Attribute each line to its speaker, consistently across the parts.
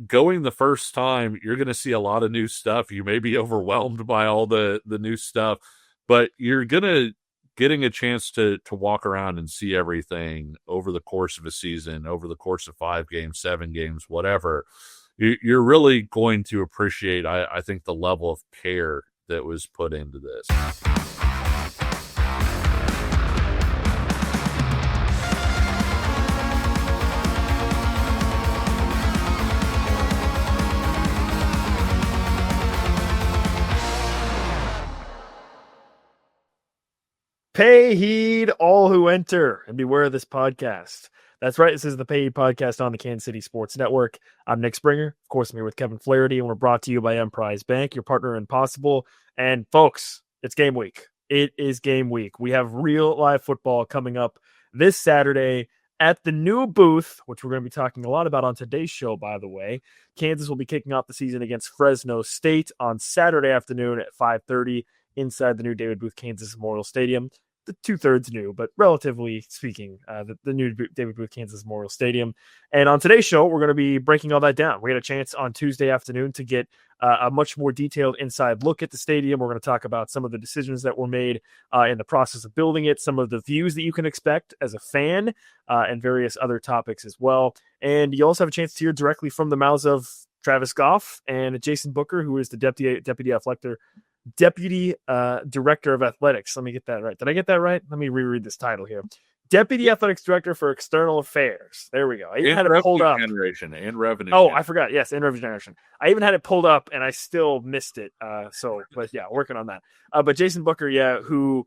Speaker 1: going the first time, you're going to see a lot of new stuff. You may be overwhelmed by all the new stuff, but you're getting a chance to walk around and see everything over the course of a season, over the course of 5 games, 7 games, whatever. You're really going to appreciate, I think, the level of care that was put into this.
Speaker 2: Pay heed, all who enter, and beware of this podcast. That's right. This is the Pay Heed podcast on the Kansas City Sports Network. I'm Nick Springer. Of course, I'm here with Kevin Flaherty, and we're brought to you by Emprise Bank, your partner in possible. And folks, it's game week. It is game week. We have real live football coming up this Saturday at the new booth, which we're going to be talking a lot about on today's show, by the way. Kansas will be kicking off the season against Fresno State on Saturday afternoon at 5:30 inside the new David Booth Kansas Memorial Stadium. The 2/3 new, but relatively speaking, the new David Booth Kansas Memorial Stadium. And on today's show, we're going to be breaking all that down. We had a chance on Tuesday afternoon to get a much more detailed inside look at the stadium. We're going to talk about some of the decisions that were made in the process of building it, some of the views that you can expect as a fan, and various other topics as well. And you also have a chance to hear directly from the mouths of Travis Goff and Jason Booker, who is the deputy director of athletics. Let me get that right. Did I get that right? Let me reread this title here. Deputy athletics director for external affairs. There we go. I even had it pulled up.
Speaker 1: Generation and revenue.
Speaker 2: Oh, I forgot. Yes, and revenue generation. I even had it pulled up and I still missed it. But yeah, working on that. But Jason Booker, who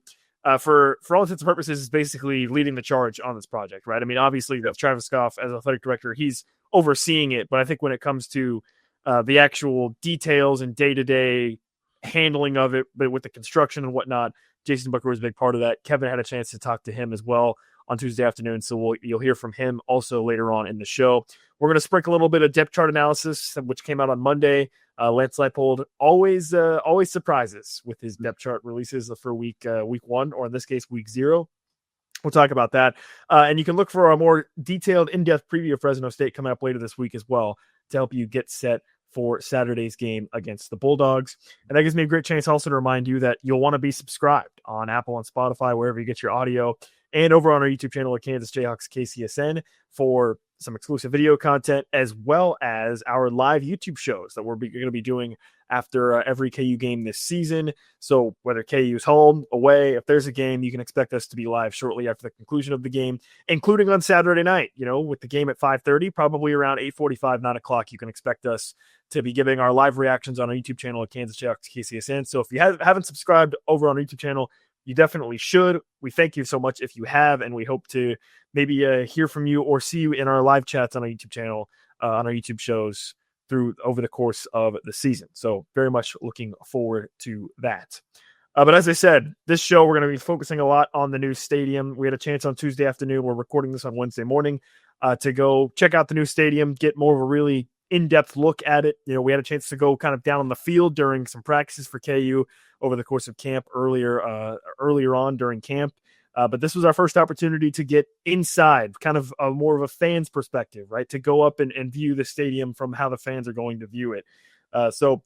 Speaker 2: for all intents and purposes is basically leading the charge on this project, right? I mean, obviously with Travis Goff as athletic director, he's overseeing it. But I think when it comes to the actual details and day-to-day handling of it, but with the construction and whatnot, Jason Booker was a big part of that. Kevin had a chance to talk to him as well on Tuesday afternoon, so you'll hear from him also later on in the show. We're going to sprinkle a little bit of depth chart analysis, which came out on Monday. Lance Leipold always surprises with his depth chart releases for week 1, or in this case, week 0. We'll talk about that. And you can look for a more detailed, in-depth preview of Fresno State coming up later this week as well to help you get set for Saturday's game against the Bulldogs. And that gives me a great chance also to remind you that you'll want to be subscribed on Apple and Spotify, wherever you get your audio, and over on our YouTube channel at Kansas Jayhawks KCSN for some exclusive video content, as well as our live YouTube shows that we're going to be doing after every KU game this season. So whether KU's home, away, if there's a game, you can expect us to be live shortly after the conclusion of the game, including on Saturday night, with the game at 5:30, probably around 8:45, 9 o'clock, you can expect us to be giving our live reactions on our YouTube channel at Kansas Jayhawks KCSN. So if you haven't subscribed over on our YouTube channel, you definitely should. We thank you so much if you have, and we hope to maybe hear from you or see you in our live chats on our YouTube channel, on our YouTube shows over the course of the season. So very much looking forward to that. But as I said, this show, we're going to be focusing a lot on the new stadium. We had a chance on Tuesday afternoon. We're recording this on Wednesday morning to go check out the new stadium, get more of a really in-depth look at it. We had a chance to go kind of down on the field during some practices for KU over the course of camp earlier on during camp. But this was our first opportunity to get inside, kind of more of a fan's perspective, right? To go up and view the stadium from how the fans are going to view it. So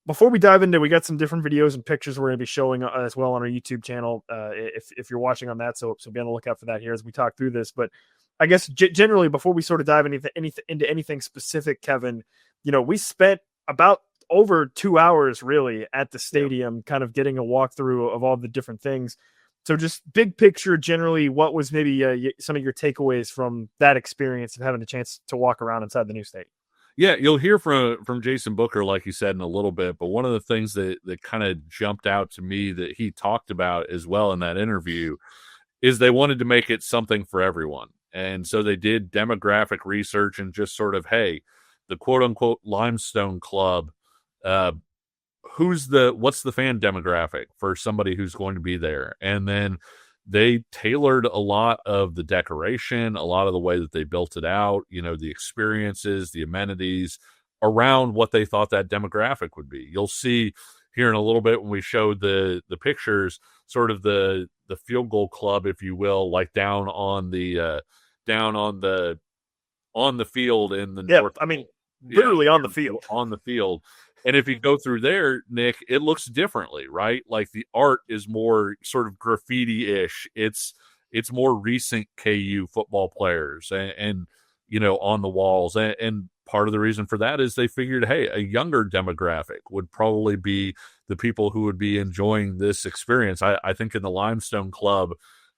Speaker 2: before we dive into, we got some different videos and pictures we're going to be showing as well on our YouTube channel if you're watching on that. So be on the lookout for that here as we talk through this. But I guess generally, before we sort of dive into anything specific, Kevin, we spent about over 2 hours really at the stadium, kind of getting a walkthrough of all the different things. So just big picture, generally, what was maybe some of your takeaways from that experience of having a chance to walk around inside the new state?
Speaker 1: Yeah, you'll hear from Jason Booker, like you said, in a little bit. But one of the things that kind of jumped out to me that he talked about as well in that interview is they wanted to make it something for everyone. And so they did demographic research and just sort of, hey, the quote unquote Limestone Club, what's the fan demographic for somebody who's going to be there? And then they tailored a lot of the decoration, a lot of the way that they built it out, the experiences, the amenities around what they thought that demographic would be. You'll see here in a little bit when we showed the pictures, sort of the field goal club, if you will, like down on the field in the north.
Speaker 2: I mean, literally on the field.
Speaker 1: On the field. And if you go through there, Nick, it looks differently, right? Like the art is more sort of graffiti-ish. It's more recent KU football players and on the walls. And part of the reason for that is they figured, hey, a younger demographic would probably be the people who would be enjoying this experience. I think in the Limestone Club,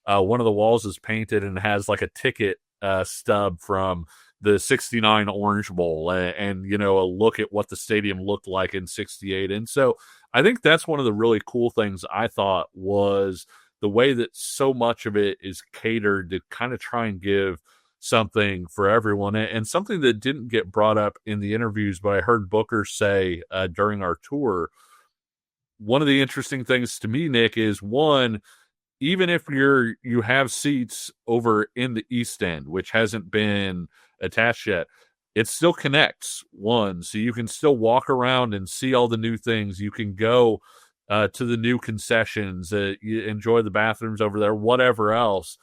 Speaker 1: one of the walls is painted and has like a ticket stub from the 69 Orange Bowl and a look at what the stadium looked like in 68. And so I think that's one of the really cool things I thought was the way that so much of it is catered to kind of try and give something for everyone, and something that didn't get brought up in the interviews, but I heard Booker say during our tour. One of the interesting things to me, Nick, is one, even if you have seats over in the East End, which hasn't been attached yet, it still connects, one, so you can still walk around and see all the new things. You can go to the new concessions, you enjoy the bathrooms over there, whatever else.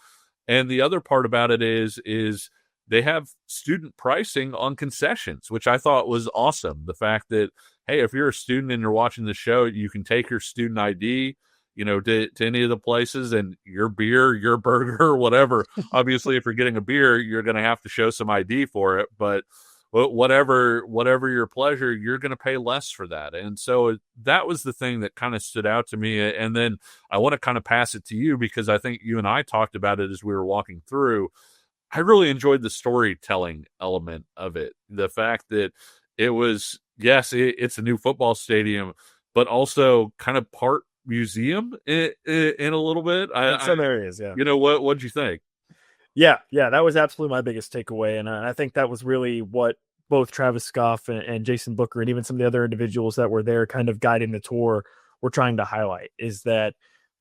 Speaker 1: And the other part about it is they have student pricing on concessions, which I thought was awesome. The fact that, hey, if you're a student and you're watching the show, you can take your student ID, to any of the places, and your beer, your burger, whatever. Obviously, if you're getting a beer, you're going to have to show some ID for it, but whatever your pleasure, you're going to pay less for that. And so that was the thing that kind of stood out to me. And then I want to kind of pass it to you, because I think you and I talked about it as we were walking through. I really enjoyed the storytelling element of it. The fact that it was, yes, it's a new football stadium, but also kind of part museum in a little bit.
Speaker 2: In some areas, yeah.
Speaker 1: What'd you think?
Speaker 2: Yeah, that was absolutely my biggest takeaway, and I think that was really what both Travis Goff and Jason Booker and even some of the other individuals that were there kind of guiding the tour were trying to highlight, is that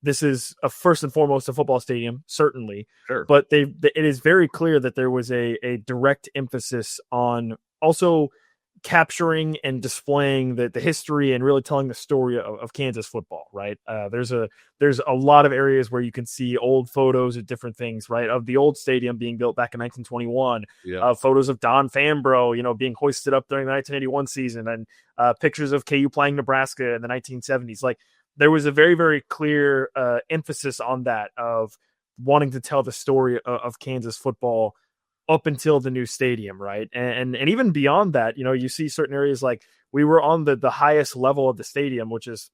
Speaker 2: this is first and foremost a football stadium, certainly,
Speaker 1: sure,
Speaker 2: but it is very clear that there was a direct emphasis on also capturing and displaying the history and really telling the story of Kansas football, right? There's a lot of areas where you can see old photos of different things, right? Of the old stadium being built back in 1921, photos of Don Fambro, being hoisted up during the 1981 season, and pictures of KU playing Nebraska in the 1970s. Like, there was a very, very clear emphasis on that, of wanting to tell the story of Kansas football up until the new stadium, right? And even beyond that, you see certain areas, like we were on the highest level of the stadium, which is,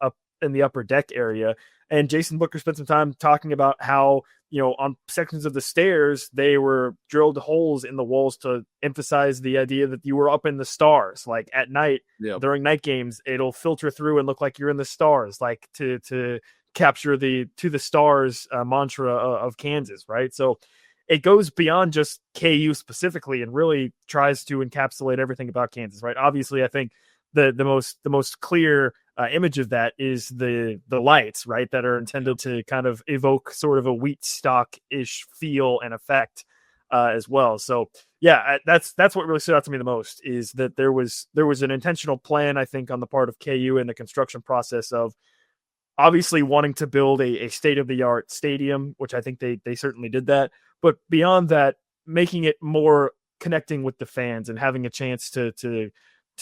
Speaker 2: up in the upper deck area. And Jason Booker spent some time talking about how, on sections of the stairs, they were drilled holes in the walls to emphasize the idea that you were up in the stars. Like at night, during night games, it'll filter through and look like you're in the stars, like to capture the to the stars mantra of Kansas, right? So it goes beyond just KU specifically and really tries to encapsulate everything about Kansas, right? Obviously, I think the most clear image of that is the lights, right, that are intended to kind of evoke sort of a wheat stock-ish feel and effect as well. So yeah, that's what really stood out to me the most, is that there was an intentional plan, I think, on the part of KU in the construction process of obviously wanting to build a state-of-the-art stadium, which I think they certainly did that. But beyond that, making it more connecting with the fans and having a chance to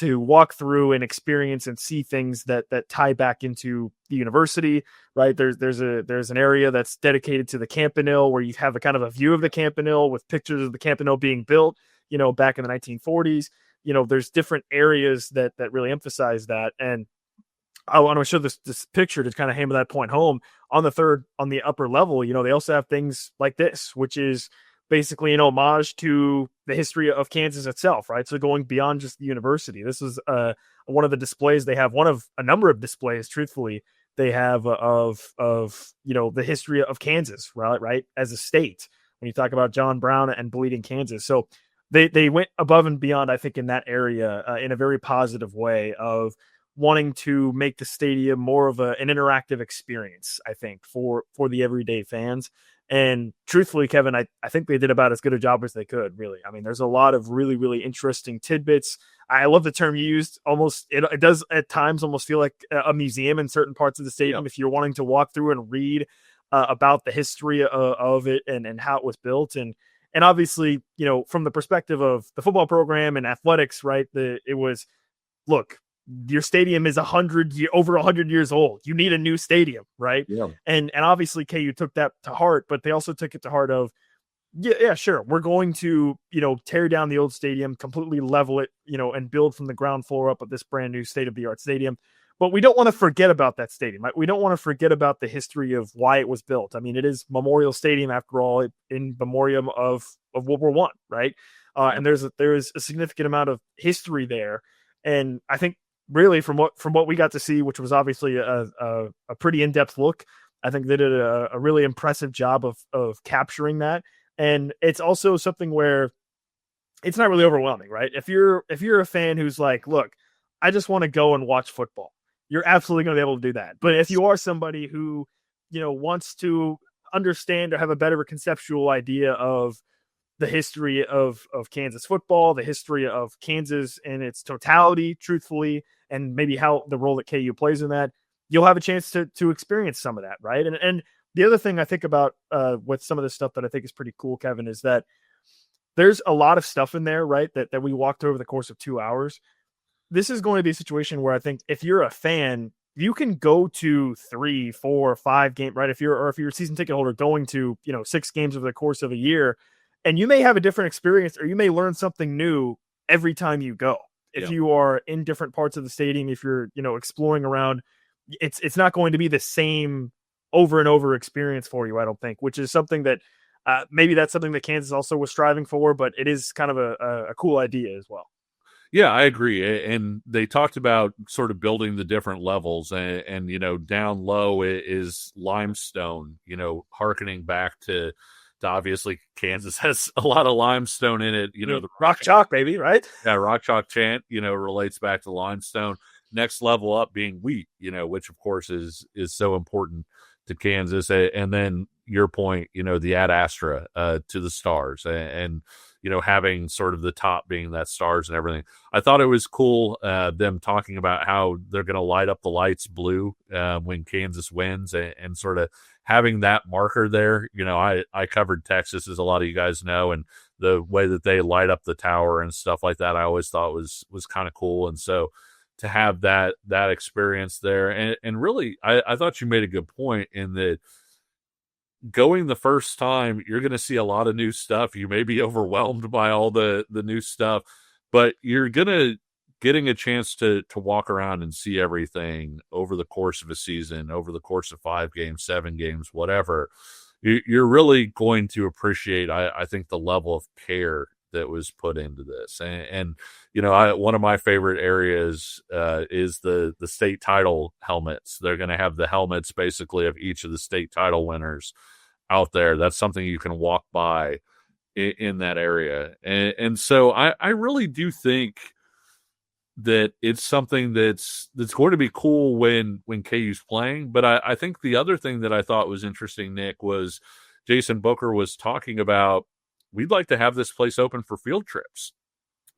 Speaker 2: walk through and experience and see things that tie back into the university, right? There's an area that's dedicated to the Campanile, where you have a kind of a view of the Campanile with pictures of the Campanile being built, back in the 1940s. There's different areas that really emphasize that. And I want to show this picture to kind of hammer that point home. On the upper level, they also have things like this, which is basically an homage to the history of Kansas itself, right? So going beyond just the university, this is one of the displays they have, one of a number of displays, truthfully, they have of the history of Kansas, right? As a state, when you talk about John Brown and Bleeding Kansas. So they went above and beyond, I think, in that area in a very positive way of wanting to make the stadium more of an interactive experience, I think, for the everyday fans. And truthfully, Kevin, I think they did about as good a job as they could, really. I mean, there's a lot of really, really interesting tidbits. I love the term you used. Almost, it does at times almost feel like a museum in certain parts of the stadium. If you're wanting to walk through and read about the history of it and how it was built. And And obviously, from the perspective of the football program and athletics, right? It was, look, your stadium is over 100 years old. You need a new stadium, right?
Speaker 1: Yeah.
Speaker 2: And obviously KU took that to heart, but they also took it to heart of, yeah, sure, we're going to, tear down the old stadium, completely level it, and build from the ground floor up of this brand new state of the art stadium. But we don't want to forget about that stadium. Right? We don't want to forget about the history of why it was built. I mean, it is Memorial Stadium after all, in memoriam of World War One, right? And there is a significant amount of history there. And I think really from what we got to see, which was obviously a pretty in-depth look, I think they did a really impressive job of capturing that. And it's also something where it's not really overwhelming, right? If you're a fan who's like, look, I just want to go and watch football, you're absolutely going to be able to do that. But if you are somebody who, wants to understand or have a better conceptual idea of the history of Kansas football, the history of Kansas in its totality, truthfully, and maybe how the role that KU plays in that, you'll have a chance to experience some of that, right? And the other thing I think about with some of this stuff that I think is pretty cool, Kevin, is that there's a lot of stuff in there, right, that we walked over the course of 2 hours. This is going to be a situation where I think if you're a fan, you can go to 3, 4, 5 game, right? If you're a season ticket holder going to, 6 games over the course of a year, and you may have a different experience or you may learn something new every time you go. If you are in different parts of the stadium, if you're, exploring around, it's not going to be the same over and over experience for you, I don't think, which is something that maybe that's something that Kansas also was striving for, but it is kind of a cool idea as well.
Speaker 1: Yeah, I agree. And they talked about sort of building the different levels and down low is limestone, hearkening back to obviously Kansas has a lot of limestone in it, the
Speaker 2: rock chalk, baby, right?
Speaker 1: Yeah, rock chalk chant, relates back to limestone. Next level up being wheat, which of course is so important to Kansas. And then your point, the ad astra to the stars and having sort of the top being that stars and everything. I thought it was cool them talking about how they're going to light up the lights blue when Kansas wins and sort of having that marker there. I covered Texas, as a lot of you guys know, and the way that they light up the tower and stuff like that, I always thought was kind of cool. And so to have that experience there, and really, I thought you made a good point in that going the first time, you're going to see a lot of new stuff. You may be overwhelmed by all the new stuff, but you're getting a chance to walk around and see everything over the course of a season, over the course of 5 games, 7 games, whatever. You're really going to appreciate, I think, the level of care that was put into this. And one of my favorite areas is the state title helmets. They're going to have the helmets basically of each of the state title winners out there. That's something you can walk by in that area. And so I really do think that it's something that's going to be cool when KU's playing. But I think the other thing that I thought was interesting, Nick, was Jason Booker was talking about, we'd like to have this place open for field trips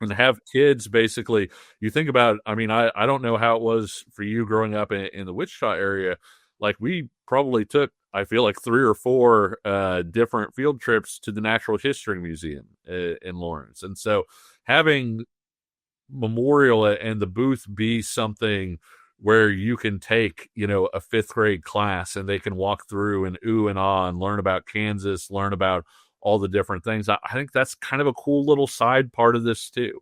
Speaker 1: and have kids basically. You think about, I mean, I don't know how it was for you growing up in the Wichita area. Like, we probably took, I feel like 3 or 4 different field trips to the Natural History Museum in Lawrence. And so having Memorial and the booth be something where you can take, a 5th grade class and they can walk through and ooh and ah and learn about Kansas, learn about all the different things. I think that's kind of a cool little side part of this too.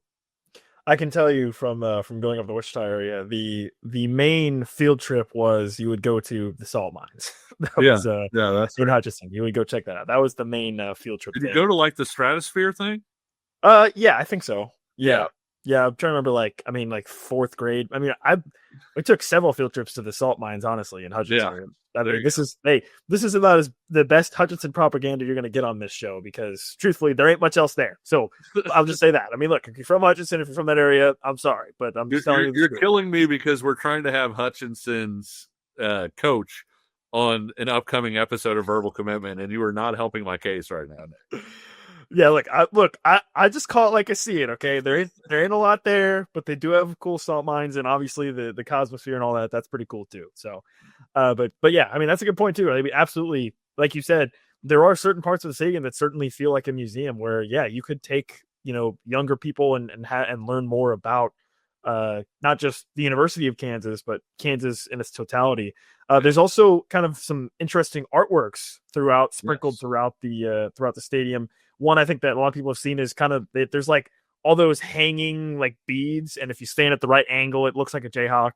Speaker 2: I can tell you from going up the Wichita area, the main field trip was you would go to the salt mines. That's in Hutchinson. You would go check that out. That was the main field trip.
Speaker 1: Did you go to like the stratosphere thing?
Speaker 2: Yeah, I think so. Yeah. I'm trying to remember. Like 4th grade. I mean, we took several field trips to the salt mines, honestly, in Hutchinson. I mean, this is about the best Hutchinson propaganda you're going to get on this show, because truthfully, there ain't much else there. So I'll just say that. I mean, look, if you're from Hutchinson, if you're from that area, I'm sorry, but I'm just telling you.
Speaker 1: You're killing me, because we're trying to have Hutchinson's coach on an upcoming episode of Verbal Commitment, and you are not helping my case right now, Nick.
Speaker 2: Yeah, I just call it like I see it. Okay, there ain't a lot there, but they do have cool salt mines, and obviously the Cosmosphere and all that. That's pretty cool too. So, but yeah, I mean, that's a good point too. I mean, absolutely, like you said, there are certain parts of the stadium that certainly feel like a museum where, yeah, you could take, younger people and learn more about not just the University of Kansas, but Kansas in its totality. There's also kind of some interesting artworks sprinkled throughout the stadium. One I think that a lot of people have seen is kind of there's like all those hanging like beads, and if you stand at the right angle, it looks like a Jayhawk.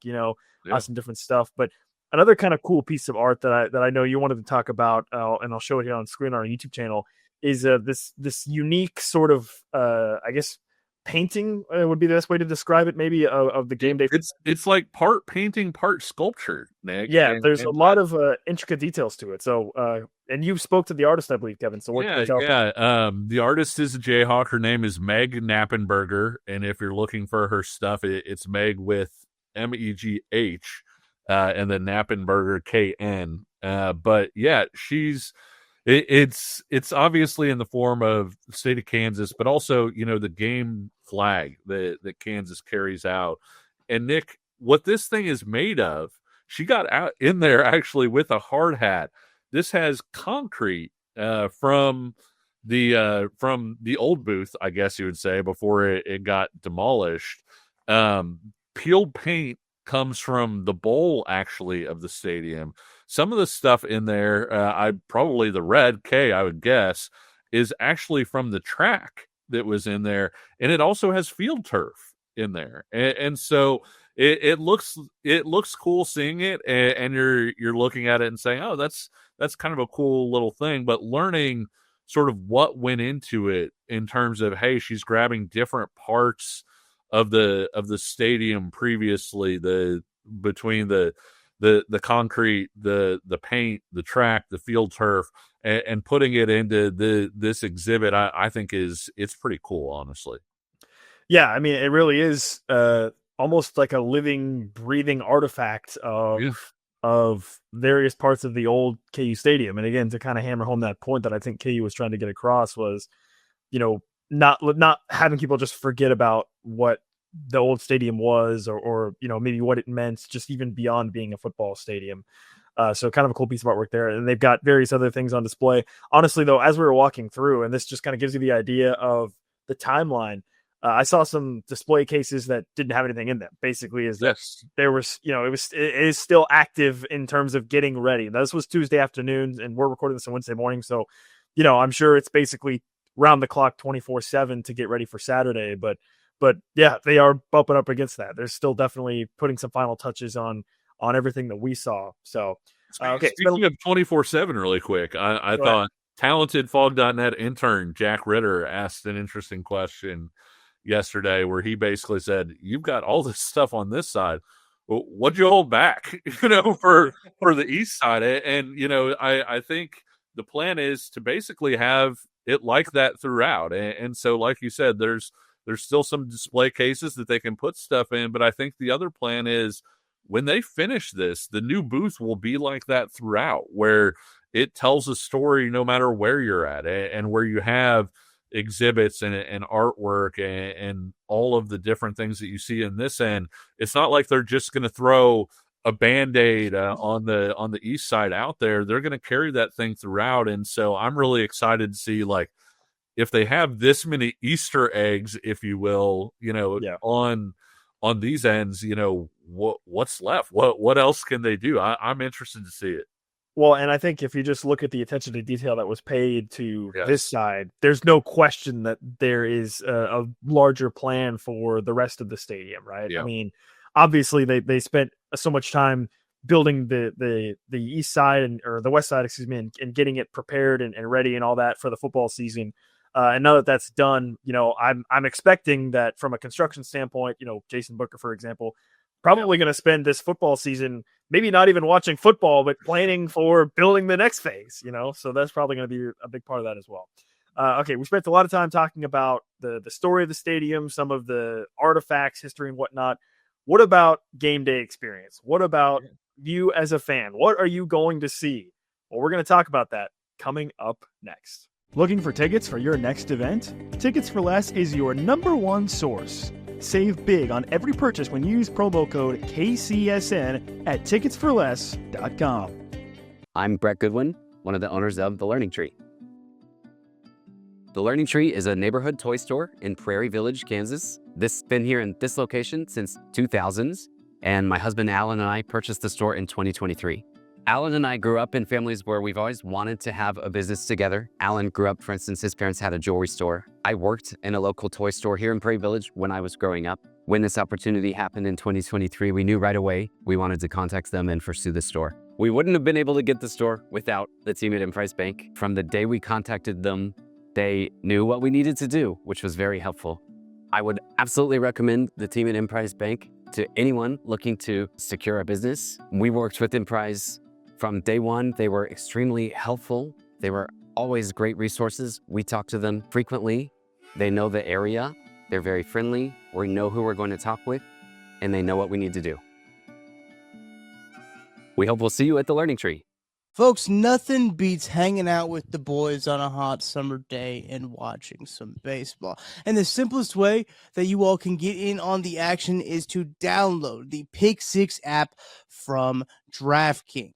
Speaker 2: Some different stuff. But another kind of cool piece of art that I know you wanted to talk about, and I'll show it here on screen on our YouTube channel, is this unique sort of I guess painting would be the best way to describe it, maybe of the game day.
Speaker 1: It's like part painting, part sculpture, Nick.
Speaker 2: Yeah, there's a lot of intricate details to it. So, and you spoke to the artist, I believe, Kevin. So
Speaker 1: the artist is a Jayhawk. Her name is Meg Knappenberger, and if you're looking for her stuff, it's Meg with MEGH, and then Knappenberger KN. But yeah, it's obviously in the form of the state of Kansas, but also, the game flag that Kansas carries out. And Nick, what this thing is made of, she got out in there actually with a hard hat. This has concrete from the old booth, I guess you would say, before it got demolished. Peeled paint comes from the bowl, actually, of the stadium. Some of the stuff in there, probably the red K, I would guess, is actually from the track that was in there, and it also has field turf in there, and so it looks cool seeing it, and you're looking at it and saying, oh, that's kind of a cool little thing, but learning sort of what went into it in terms of, hey, she's grabbing different parts of the stadium previously, between the concrete, the paint, the track, the field turf, and putting it into this exhibit, I think it's pretty cool, honestly.
Speaker 2: Yeah, I mean, it really is almost like a living, breathing artifact of various parts of the old KU stadium. And again, to kind of hammer home that point that I think KU was trying to get across was, not having people just forget about what the old stadium was, or maybe what it meant, just even beyond being a football stadium. So kind of a cool piece of artwork there. And they've got various other things on display. Honestly, though, as we were walking through, and this just kind of gives you the idea of the timeline, I saw some display cases that didn't have anything in them. Basically, there was, it is still active in terms of getting ready. This was Tuesday afternoon, and we're recording this on Wednesday morning. So, I'm sure it's basically round the clock 24/7 to get ready for Saturday. But yeah, they are bumping up against that. They're still definitely putting some final touches on everything that we saw. So, okay.
Speaker 1: Speaking of 24/7 really quick, I thought talented Fog.net intern Jack Ritter asked an interesting question yesterday where he basically said, you've got all this stuff on this side. Well, what'd you hold back, for the east side? And, I think the plan is to basically have it like that throughout. And so, like you said, there's still some display cases that they can put stuff in, but I think the other plan is when they finish this, the new booth will be like that throughout, where it tells a story no matter where you're at, and where you have exhibits and artwork and all of the different things that you see in this end. It's not like they're just going to throw a Band-Aid on the east side out there. They're going to carry that thing throughout. And so I'm really excited to see, like, if they have this many Easter eggs, if you will, on these ends, what's left? What else can they do? I'm interested to see it.
Speaker 2: Well, and I think if you just look at the attention to detail that was paid to this side, there's no question that there is a larger plan for the rest of the stadium, right? Yeah. I mean, obviously they spent so much time building the east side or the west side, and getting it prepared and ready and all that for the football season. And now that that's done, I'm expecting that from a construction standpoint, Jason Booker, for example, probably going to spend this football season maybe not even watching football, but planning for building the next phase, so that's probably going to be a big part of that as well. Okay, we spent a lot of time talking about the story of the stadium, some of the artifacts, history, and whatnot. What about game day experience? What about you as a fan? What are you going to see? Well, we're going to talk about that coming up next. Looking for tickets for your next event? Tickets for Less is your #1 source. Save big on every purchase when you use promo code KCSN at ticketsforless.com.
Speaker 3: I'm Brett Goodwin, one of the owners of The Learning Tree. The Learning Tree is a neighborhood toy store in Prairie Village, Kansas. This has been here in this location since 2000s, and my husband Alan and I purchased the store in 2023. Alan and I grew up in families where we've always wanted to have a business together. Alan grew up, for instance, his parents had a jewelry store. I worked in a local toy store here in Prairie Village when I was growing up. When this opportunity happened in 2023, we knew right away we wanted to contact them and pursue the store. We wouldn't have been able to get the store without the team at Emprise Bank. From the day we contacted them, they knew what we needed to do, which was very helpful. I would absolutely recommend the team at Emprise Bank to anyone looking to secure a business. We worked with Emprise from day one. They were extremely helpful. They were always great resources. We talk to them frequently. They know the area. They're very friendly. We know who we're going to talk with, and they know what we need to do. We hope we'll see you at the Learning Tree.
Speaker 4: Folks, nothing beats hanging out with the boys on a hot summer day and watching some baseball. And the simplest way that you all can get in on the action is to download the Pick 6 app from DraftKings.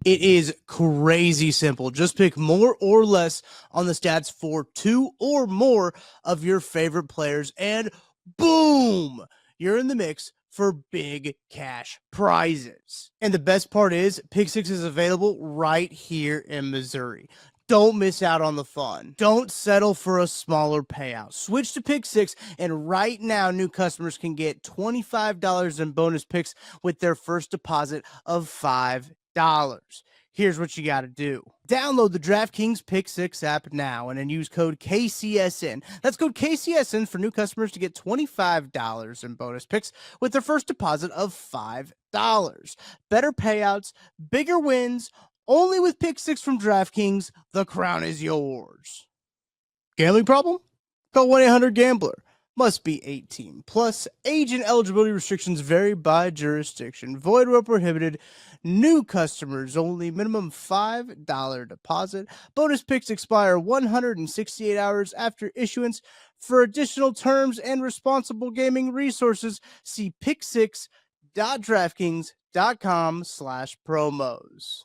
Speaker 4: It is crazy simple. Just pick more or less on the stats for 2 or more of your favorite players, and boom, you're in the mix for big cash prizes. And the best part is, Pick 6 is available right here in Missouri. Don't miss out on the fun. Don't settle for a smaller payout. Switch to Pick 6, and right now, new customers can get $25 in bonus picks with their first deposit of $5. Here's what you got to do. Download the DraftKings Pick 6 app now and then use code KCSN. That's code KCSN for new customers to get $25 in bonus picks with their first deposit of $5. Better payouts, bigger wins, only with Pick 6 from DraftKings. The crown is yours. Gambling problem? Call 1-800-GAMBLER. Must be 18 plus. Age and eligibility restrictions vary by jurisdiction. Void where prohibited. New customers only. Minimum $5 deposit. Bonus picks expire 168 hours after issuance. For additional terms and responsible gaming resources, see pick6.draftkings.com/promos.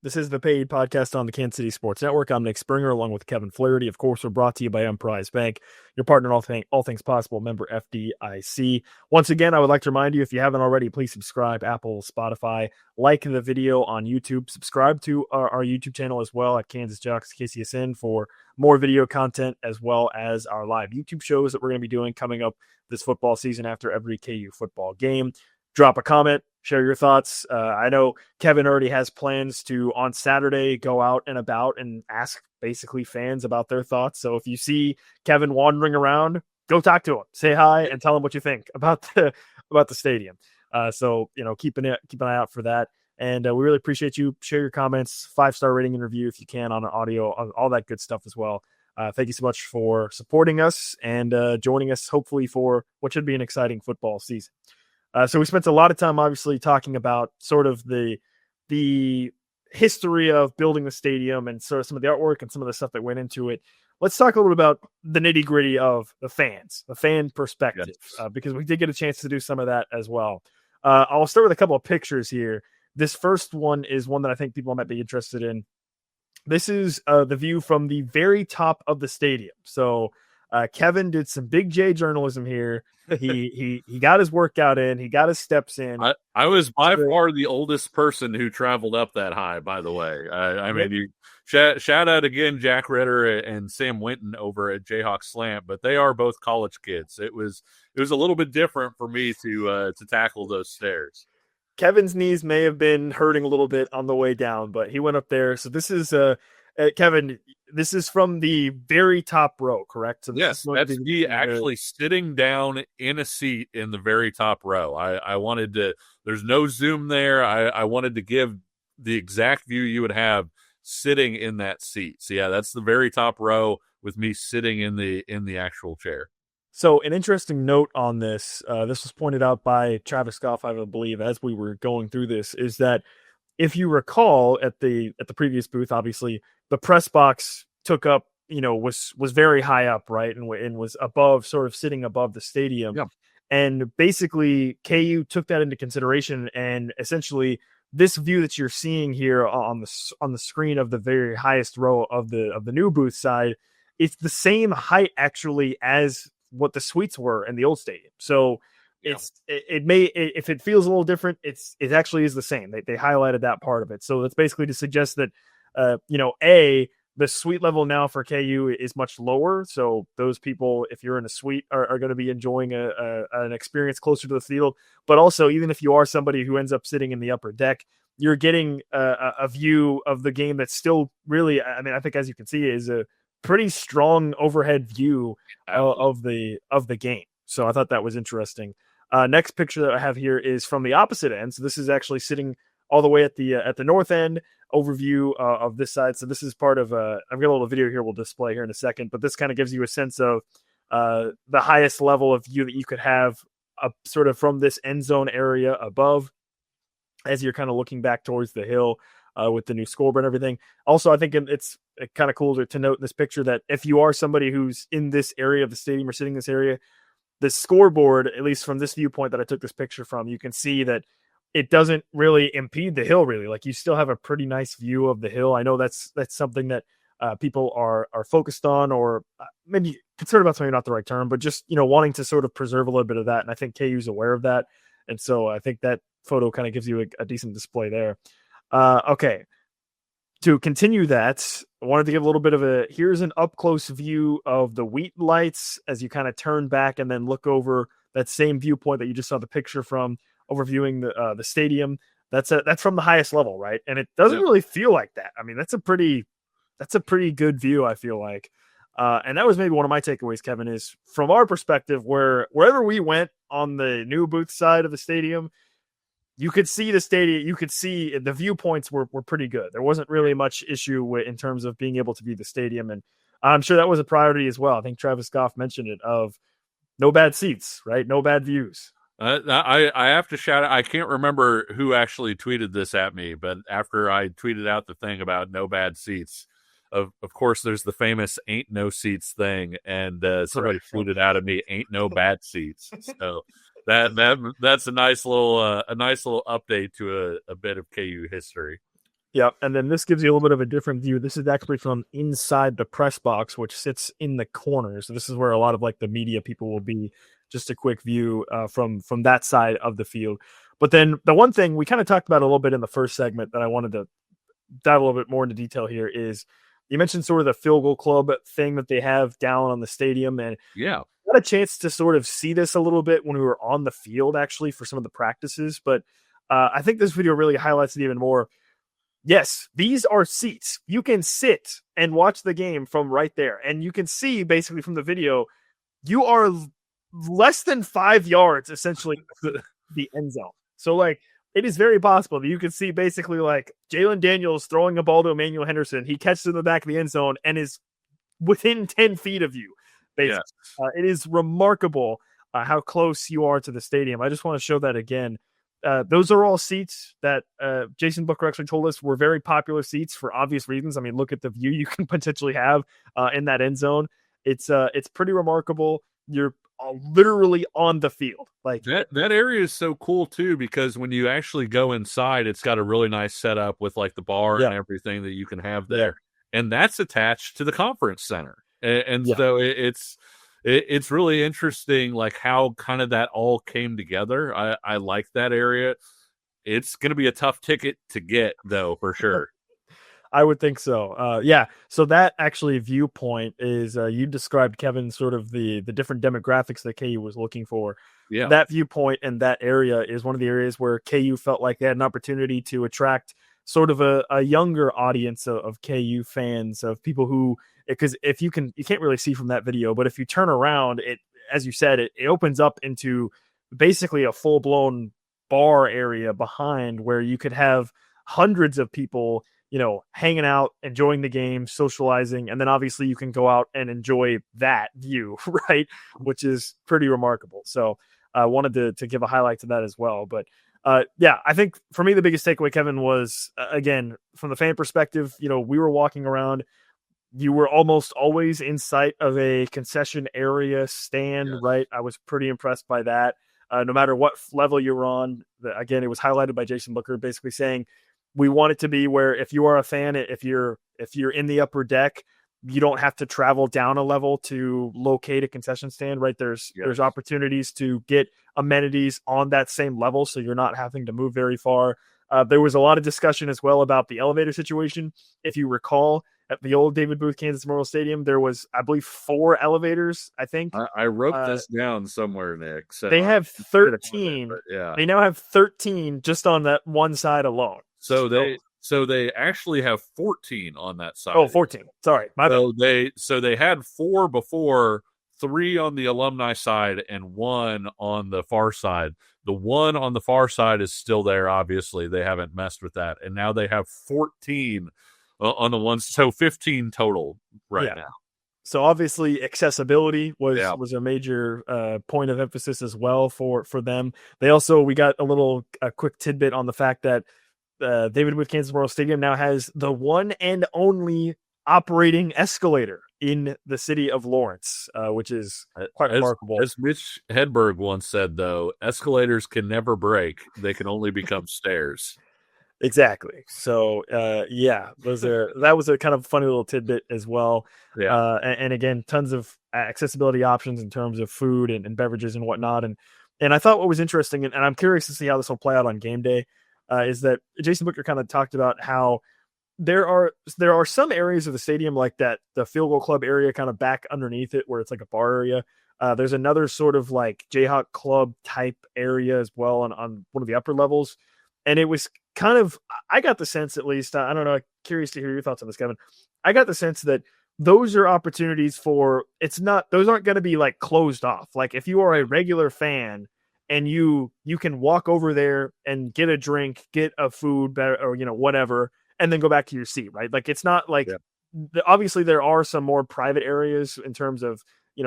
Speaker 2: This is the paid podcast on the Kansas City Sports Network. I'm Nick Springer, along with Kevin Flaherty. Of course, we're brought to you by Emprise Bank, your partner in all things possible, member FDIC. Once again, I would like to remind you, if you haven't already, please subscribe, Apple, Spotify, like the video on YouTube, subscribe to our YouTube channel as well at Kansas Jayhawks KCSN for more video content, as well as our live YouTube shows that we're going to be doing coming up this football season after every KU football game. Drop a comment, share your thoughts. I know Kevin already has plans to, on Saturday, go out and about and ask basically fans about their thoughts. So if you see Kevin wandering around, go talk to him, say hi, and tell him what you think about the stadium. So keep an eye out for that. And we really appreciate you. Share your comments, 5-star rating and review if you can on audio, all that good stuff as well. Thank you so much for supporting us and joining us, hopefully, for what should be an exciting football season. So we spent a lot of time, obviously, talking about sort of the history of building the stadium and sort of some of the artwork and some of the stuff that went into it. Let's talk a little bit about the nitty gritty of the fans, the fan perspective, yes. Because we did get a chance to do some of that as well. I'll start with a couple of pictures here. This first one is one that I think people might be interested in. This is the view from the very top of the stadium. So Kevin did some big J journalism here. He got his workout in. He got his steps in.
Speaker 1: I was by far the oldest person who traveled up that high, by the way. I mean, you shout out again, Jack Ritter and Sam Winton over at Jayhawks Slant, but they are both college kids. It was a little bit different for me to tackle those stairs.
Speaker 2: Kevin's knees may have been hurting a little bit on the way down, but he went up there. So this is Kevin, this is from the very top row, correct? So
Speaker 1: yes, that's me actually sitting down in a seat in the very top row. I wanted to, there's no zoom there. I wanted to give the exact view you would have sitting in that seat. So yeah, that's the very top row with me sitting in the actual chair.
Speaker 2: So an interesting note on this, this was pointed out by Travis Goff, I believe, as we were going through this, is that if you recall at the previous booth, obviously the press box took up, was very high up, right, and was above, sort of sitting above the stadium.
Speaker 1: Yeah.
Speaker 2: And basically KU took that into consideration and essentially this view that you're seeing here on the screen of the very highest row of the new booth side, it's the same height actually as what the suites were in the old stadium. So it may, if it feels a little different, it actually is the same. They highlighted that part of it. So that's basically to suggest that the suite level now for KU is much lower. So those people, if you're in a suite, are going to be enjoying an experience closer to the field. But also, even if you are somebody who ends up sitting in the upper deck, you're getting a view of the game that's still really, I mean, I think as you can see, is a pretty strong overhead view of the game. So I thought that was interesting. Next picture that I have here is from the opposite end. So this is actually sitting all the way at the north end. Overview of this side. So this is part of I've got a little video here we'll display here in a second, but this kind of gives you a sense of the highest level of view that you could have sort of from this end zone area above as you're kind of looking back towards the hill with the new scoreboard and everything. Also, I think it's kind of cool to note in this picture that if you are somebody who's in this area of the stadium or sitting in this area, the scoreboard, at least from this viewpoint that I took this picture from, you can see that it doesn't really impede the hill, really. Like, you still have a pretty nice view of the hill. I know that's something that people are focused on, or maybe concerned about, something not the right term, but just, wanting to sort of preserve a little bit of that. And I think KU's aware of that. And so I think that photo kind of gives you a decent display there. Okay. To continue that, I wanted to give a little bit of here's an up close view of the wheat lights as you kind of turn back and then look over that same viewpoint that you just saw the picture from, overviewing the stadium. That's from the highest level, right? And it doesn't really feel like that. I mean, that's a pretty good view, I feel like. And that was maybe one of my takeaways, Kevin, is from our perspective, wherever we went on the new booth side of the stadium, you could see the stadium. You could see the viewpoints were pretty good. There wasn't really much issue in terms of being able to view the stadium. And I'm sure that was a priority as well. I think Travis Goff mentioned it, of no bad seats, right? No bad views.
Speaker 1: I have to shout out. I can't remember who actually tweeted this at me, but after I tweeted out the thing about no bad seats, of course, there's the famous "ain't no seats" thing, and somebody tweeted out at me, "ain't no bad seats." So that's a nice little update to a bit of KU history.
Speaker 2: Yeah, and then this gives you a little bit of a different view. This is actually from inside the press box, which sits in the corner. So this is where a lot of like the media people will be. Just a quick view from that side of the field. But then the one thing we kind of talked about a little bit in the first segment that I wanted to dive a little bit more into detail here is, you mentioned sort of the field goal club thing that they have down on the stadium. And
Speaker 1: yeah,
Speaker 2: got a chance to sort of see this a little bit when we were on the field, actually, for some of the practices. But I think this video really highlights it even more. Yes, these are seats. You can sit and watch the game from right there. And you can see basically from the video, you are less than 5 yards, essentially, the end zone. So, like, it is very possible that you can see basically like Jalen Daniels throwing a ball to Emmanuel Henderson. He catches it in the back of the end zone and is within 10 feet of you. Basically, yes. It is remarkable how close you are to the stadium. I just want to show that again. Those are all seats that Jason Booker actually told us were very popular seats for obvious reasons. I mean, look at the view you can potentially have in that end zone. It's pretty remarkable. You're literally on the field. Like
Speaker 1: that area is so cool too, because when you actually go inside, it's got a really nice setup with like the bar and everything that you can have there, and that's attached to the conference center. And so it's really interesting, like how kind of that all came together. I like that area. It's going to be a tough ticket to get, though, for sure.
Speaker 2: I would think so. So that actually viewpoint is you described, Kevin, sort of the different demographics that KU was looking for. Yeah, that viewpoint and that area is one of the areas where KU felt like they had an opportunity to attract sort of a younger audience of KU fans, of people who, because if you can't really see from that video, but if you turn around, it, as you said, it opens up into basically a full blown bar area behind, where you could have hundreds of people, hanging out, enjoying the game, socializing. And then obviously you can go out and enjoy that view, right? Which is pretty remarkable. So I wanted to give a highlight to that as well. But I think for me, the biggest takeaway, Kevin, was, again, from the fan perspective, we were walking around, you were almost always in sight of a concession area stand, right? I was pretty impressed by that. no matter what level you're on. Again, it was highlighted by Jason Booker, basically saying we want it to be where if you are a fan, if you're in the upper deck, you don't have to travel down a level to locate a concession stand, right? There's opportunities to get amenities on that same level, so you're not having to move very far. There was a lot of discussion as well about the elevator situation. If you recall, at the old David Booth Kansas Memorial Stadium, there was, I believe, 4 elevators, I think.
Speaker 1: I wrote this down somewhere, Nick. So
Speaker 2: they have 13.
Speaker 1: Yeah.
Speaker 2: They now have 13 just on that one side alone.
Speaker 1: So they actually have 14 on that side.
Speaker 2: Oh, 14. Sorry. My bad.
Speaker 1: So they had 4 before, 3 on the alumni side and 1 on the far side. The 1 on the far side is still there, obviously. They haven't messed with that. And now they have 14 on the ones, so 15 total now.
Speaker 2: So obviously accessibility was a major point of emphasis as well for them. We got a quick tidbit on the fact that David Booth Kansas Memorial Stadium now has the one and only operating escalator in the city of Lawrence, which is quite remarkable.
Speaker 1: As Mitch Hedberg once said, though, escalators can never break; they can only become stairs.
Speaker 2: Exactly. So, that was a kind of funny little tidbit as well.
Speaker 1: Yeah.
Speaker 2: And again, tons of accessibility options in terms of food and beverages and whatnot. And I thought what was interesting, and I'm curious to see how this will play out on game day, is that Jason Booker kind of talked about how there are some areas of the stadium like that, the field goal club area kind of back underneath it where it's like a bar area. There's another sort of like Jayhawk club type area as well on one of the upper levels. And it was kind of, I got the sense, at least, I don't know, curious to hear your thoughts on this, Kevin. I got the sense that those are opportunities those aren't going to be like closed off. Like if you are a regular fan and you can walk over there and get a drink, get a food, or, whatever, and then go back to your seat, right? Like it's not like, obviously there are some more private areas in terms of,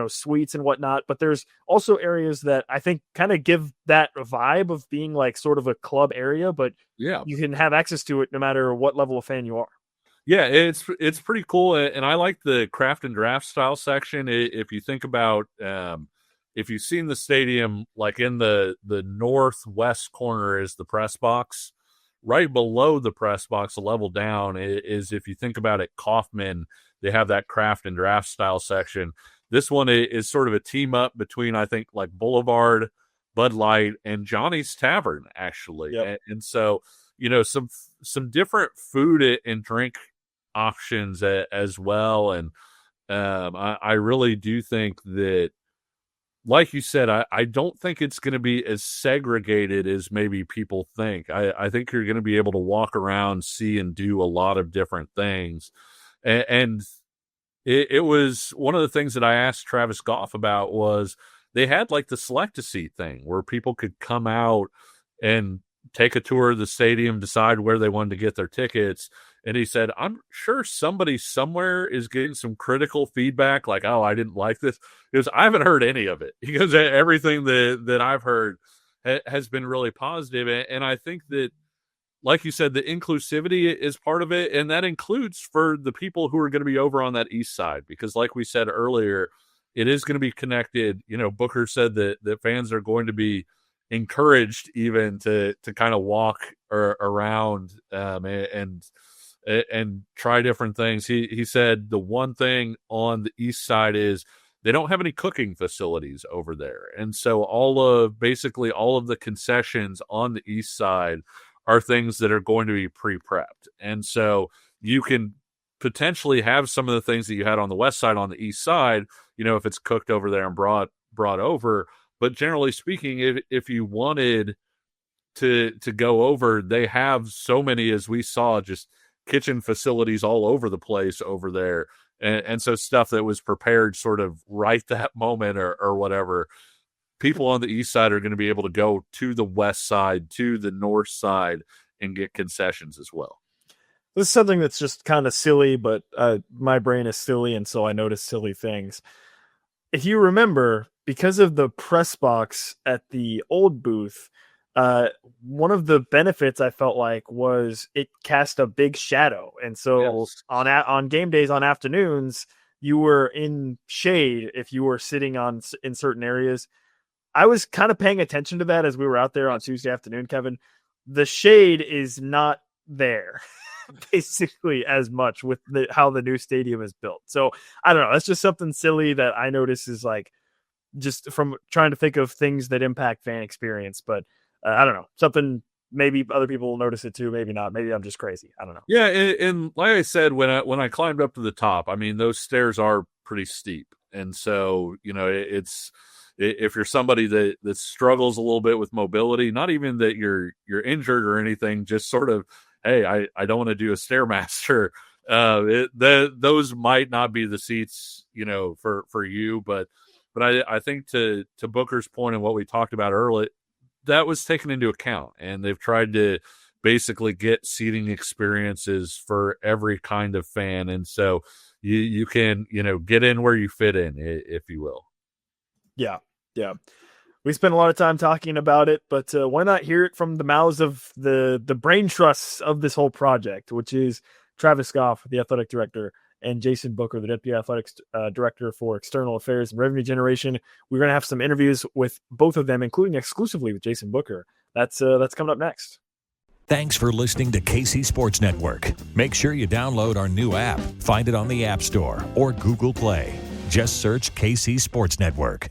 Speaker 2: suites and whatnot, but there's also areas that I think kind of give that vibe of being like sort of a club area, but you can have access to it no matter what level of fan you are.
Speaker 1: Yeah, it's pretty cool, and I like the craft and draft style section. If you think about, if you've seen the stadium, like in the northwest corner is the press box. Right below the press box, a level down, is if you think about it, Kaufman, they have that craft and draft style section. This one is sort of a team up between, I think, like Boulevard, Bud Light, and Johnny's Tavern, actually.
Speaker 2: Yep.
Speaker 1: And so, some different food and drink options as well. And I really do think that, like you said, I don't think it's going to be as segregated as maybe people think. I think you're going to be able to walk around, see, and do a lot of different things. And it was one of the things that I asked Travis Goff about was they had like the select-a-seat thing where people could come out and take a tour of the stadium, decide where they wanted to get their tickets. And he said, I'm sure somebody somewhere is getting some critical feedback like, oh, I didn't like this. He goes, I haven't heard any of it. He goes, everything that I've heard has been really positive. And I think that, like you said, the inclusivity is part of it. And that includes for the people who are going to be over on that east side. Because like we said earlier, it is going to be connected. Booker said that fans are going to be encouraged even to kind of walk around and try different things. He said the one thing on the east side is they don't have any cooking facilities over there. And so basically all of the concessions on the east side are things that are going to be pre-prepped. And so you can potentially have some of the things that you had on the west side on the east side, if it's cooked over there and brought over. But generally speaking, if you wanted to go over, they have so many, as we saw, just kitchen facilities all over the place over there. And so stuff that was prepared sort of right that moment or whatever. People on the east side are going to be able to go to the west side, to the north side, and get concessions as well.
Speaker 2: This is something that's just kind of silly, but my brain is silly, and so I notice silly things. If you remember, because of the press box at the old booth, one of the benefits I felt like was it cast a big shadow. And so on game days, on afternoons, you were in shade if you were sitting in certain areas. I was kind of paying attention to that as we were out there on Tuesday afternoon, Kevin. The shade is not there basically as much with how the new stadium is built. So I don't know. That's just something silly that I notice is like just from trying to think of things that impact fan experience. But I don't know, something maybe other people will notice it too. Maybe not. Maybe I'm just crazy. I don't know.
Speaker 1: Yeah. And like I said, when I climbed up to the top, I mean, those stairs are pretty steep. And so, it's, if you're somebody that struggles a little bit with mobility, not even that you're injured or anything, just sort of, hey, I don't want to do a Stairmaster. Those might not be the seats, for you, but I think to Booker's point and what we talked about earlier, that was taken into account, and they've tried to basically get seating experiences for every kind of fan, and so you can get in where you fit in, if you will.
Speaker 2: Yeah. We spent a lot of time talking about it, but why not hear it from the mouths of the brain trusts of this whole project, which is Travis Goff, the athletic director, and Jason Booker, the deputy athletics director for external affairs and revenue generation. We're going to have some interviews with both of them, including exclusively with Jason Booker. That's coming up next.
Speaker 5: Thanks for listening to KC Sports Network. Make sure you download our new app. Find it on the App Store or Google Play. Just search KC Sports Network.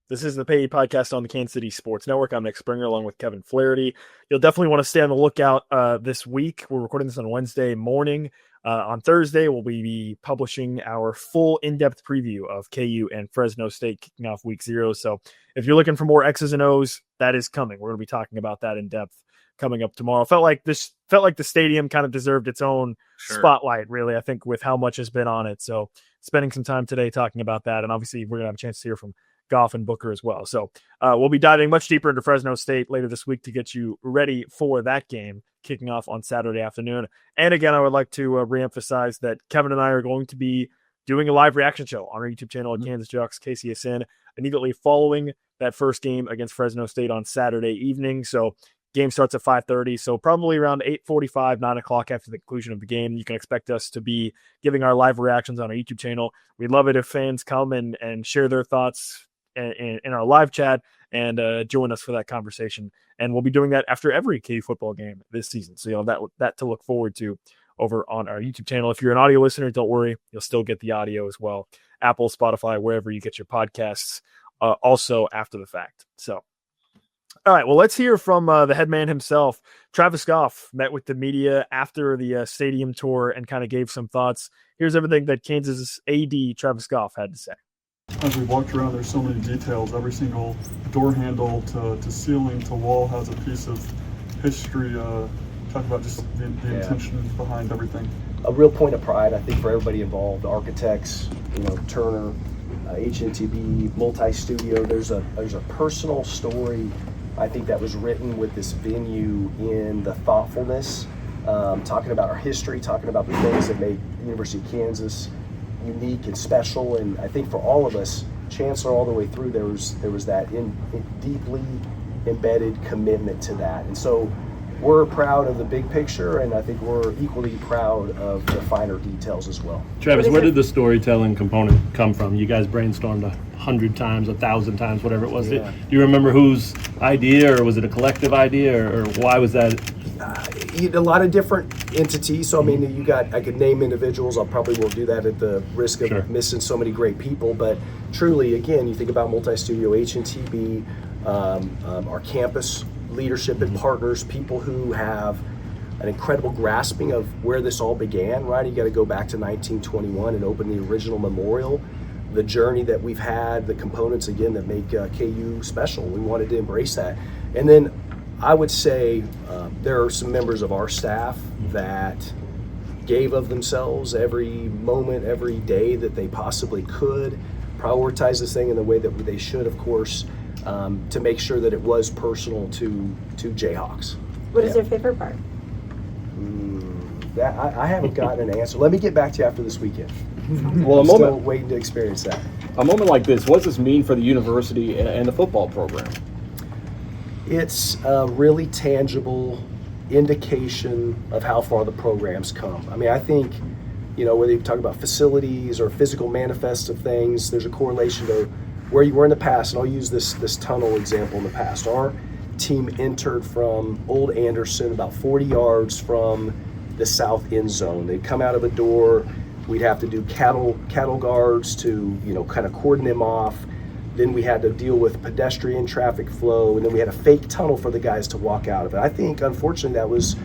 Speaker 2: This is the paid podcast on the Kansas City Sports Network. I'm Nick Springer along with Kevin Flaherty. You'll definitely want to stay on the lookout this week. We're recording this on Wednesday morning. On Thursday, we'll be publishing our full in-depth preview of KU and Fresno State kicking off week 0. So if you're looking for more X's and O's, that is coming. We're going to be talking about that in depth coming up tomorrow. Felt like the stadium kind of deserved its own spotlight, really, I think, with how much has been on it. So spending some time today talking about that. And obviously we're going to have a chance to hear from Goff and Booker as well. So we'll be diving much deeper into Fresno State later this week to get you ready for that game kicking off on Saturday afternoon. And again, I would like to reemphasize that Kevin and I are going to be doing a live reaction show on our YouTube channel at Kansas Jayhawks KCSN immediately following that first game against Fresno State on Saturday evening. So game starts at 5:30. So probably around 8:45, 9 o'clock after the conclusion of the game, you can expect us to be giving our live reactions on our YouTube channel. We'd love it if fans come and share their thoughts in our live chat and join us for that conversation. And we'll be doing that after every KU football game this season. So you'll have that to look forward to over on our YouTube channel. If you're an audio listener, don't worry, you'll still get the audio as well. Apple, Spotify, wherever you get your podcasts, also after the fact. So, all right, well, let's hear from the head man himself. Travis Goff met with the media after the stadium tour and kind of gave some thoughts. Here's everything that Kansas AD Travis Goff had to say.
Speaker 6: As we walked around, there's so many details. Every single door handle to ceiling to wall has a piece of history. Talk about just the intention behind everything.
Speaker 7: A real point of pride, I think, for everybody involved. Architects, Turner, HNTB, multi-studio. There's a personal story, I think, that was written with this venue in the thoughtfulness, talking about our history, talking about the things that made the University of Kansas unique and special. And I think for all of us, Chancellor all the way through, there was that deeply embedded commitment to that. And so we're proud of the big picture, and I think we're equally proud of the finer details as well.
Speaker 8: Travis, where did the storytelling component come from? You guys brainstormed 100 times, 1,000 times, whatever it was. Yeah. Do you remember whose idea, or was it a collective idea, or why was that?
Speaker 7: A lot of different entities. So, I mean, I could name individuals. I probably won't do that at the risk of missing so many great people. But truly, again, you think about multi-studio, HNTB, our campus leadership and partners, people who have an incredible grasping of where this all began, right? You got to go back to 1921 and open the original memorial. The journey that we've had, the components, again, that make KU special. We wanted to embrace that. And then I would say there are some members of our staff that gave of themselves every moment, every day that they possibly could, prioritize this thing in the way that they should, of course, to make sure that it was personal to Jayhawks.
Speaker 9: What is your favorite part?
Speaker 7: I haven't gotten an answer. Let me get back to you after this weekend.
Speaker 10: Well,
Speaker 7: I'm still waiting to experience that.
Speaker 10: A moment like this, what does this mean for the university and the football program?
Speaker 7: It's a really tangible indication of how far the program's come. I mean, I think, whether you talk about facilities or physical manifests of things, there's a correlation to where you were in the past, and I'll use this tunnel example in the past. Our team entered from Old Anderson, about 40 yards from the south end zone. They'd come out of a door. We'd have to do cattle guards to, kind of cordon them off. Then we had to deal with pedestrian traffic flow, and then we had a fake tunnel for the guys to walk out of it. I think, unfortunately, that was,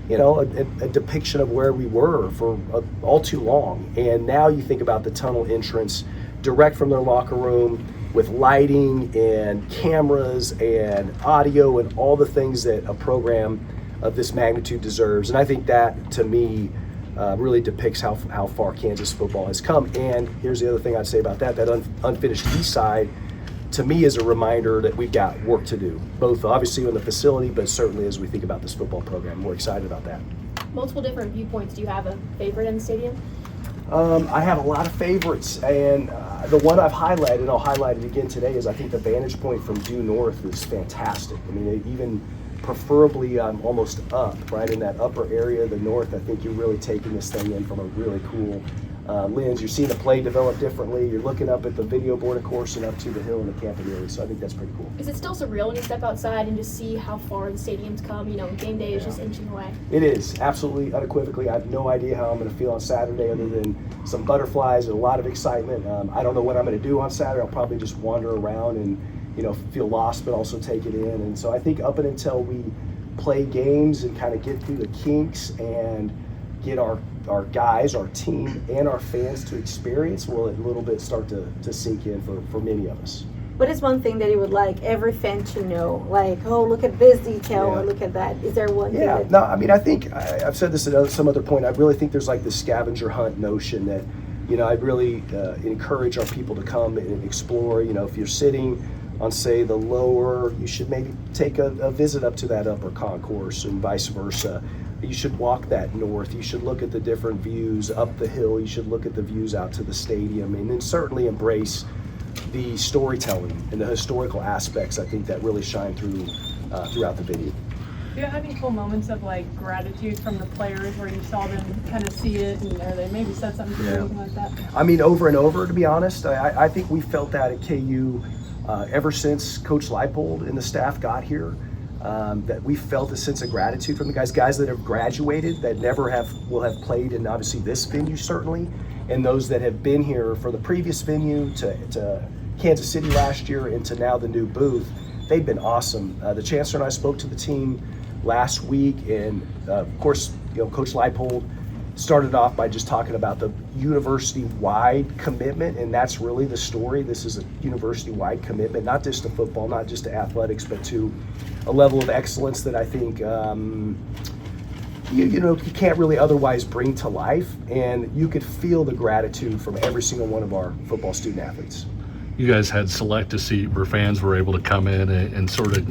Speaker 7: a depiction of where we were for all too long. And now you think about the tunnel entrance direct from their locker room with lighting and cameras and audio and all the things that a program of this magnitude deserves. And I think that, to me, really depicts how far Kansas football has come. And here's the other thing I'd say about that unfinished east side, to me, is a reminder that we've got work to do, both obviously in the facility, but certainly as we think about this football program. We're excited about that.
Speaker 9: Multiple different viewpoints. Do you have a favorite in the stadium?
Speaker 7: I have a lot of favorites, and the one I've highlighted, and I'll highlight it again today, is I think the vantage point from due north is fantastic. I mean, even preferably almost up, right in that upper area of the north. I think you're really taking this thing in from a really cool lens. You're seeing the play develop differently. You're looking up at the video board, of course, and up to the hill in the camping area. So I think that's pretty cool.
Speaker 9: Is it still surreal when you step outside and just see how far the stadium's come? Game day is just inching away.
Speaker 7: It is, absolutely, unequivocally. I have no idea how I'm going to feel on Saturday other than some butterflies and a lot of excitement. I don't know what I'm going to do on Saturday. I'll probably just wander around and feel lost, but also take it in. And so I think up and until we play games and kind of get through the kinks and get our guys, our team, and our fans to experience, will it a little bit start to sink in for many of us.
Speaker 11: What is one thing that you would like every fan to know? Like, oh, look at this detail, or look at that. Is there one thing?
Speaker 7: Yeah, no, I mean, I think I've said this at some other point. I really think there's like this scavenger hunt notion that, I really encourage our people to come and explore. If you're sitting on, say, the lower, you should maybe take a visit up to that upper concourse and vice versa. You should walk that north. You should look at the different views up the hill. You should look at the views out to the stadium, and then certainly embrace the storytelling and the historical aspects, I think, that really shine through throughout the video.
Speaker 12: Do you have any cool moments of gratitude from the players where you saw them kind of see it, and or they maybe said something to you, something like that?
Speaker 7: I mean, over and over, to be honest. I think we felt that at KU ever since Coach Leipold and the staff got here. That we felt a sense of gratitude from the guys that have graduated, that will have played in obviously this venue certainly, and those that have been here for the previous venue to Kansas City last year and to now the new booth. They've been awesome. The Chancellor and I spoke to the team last week, and of course, Coach Leipold started off by just talking about the university-wide commitment, and that's really the story. This is a university-wide commitment, not just to football, not just to athletics, but to a level of excellence that I think you can't really otherwise bring to life, and you could feel the gratitude from every single one of our football student athletes.
Speaker 13: You guys had select a seat where fans were able to come in and sort of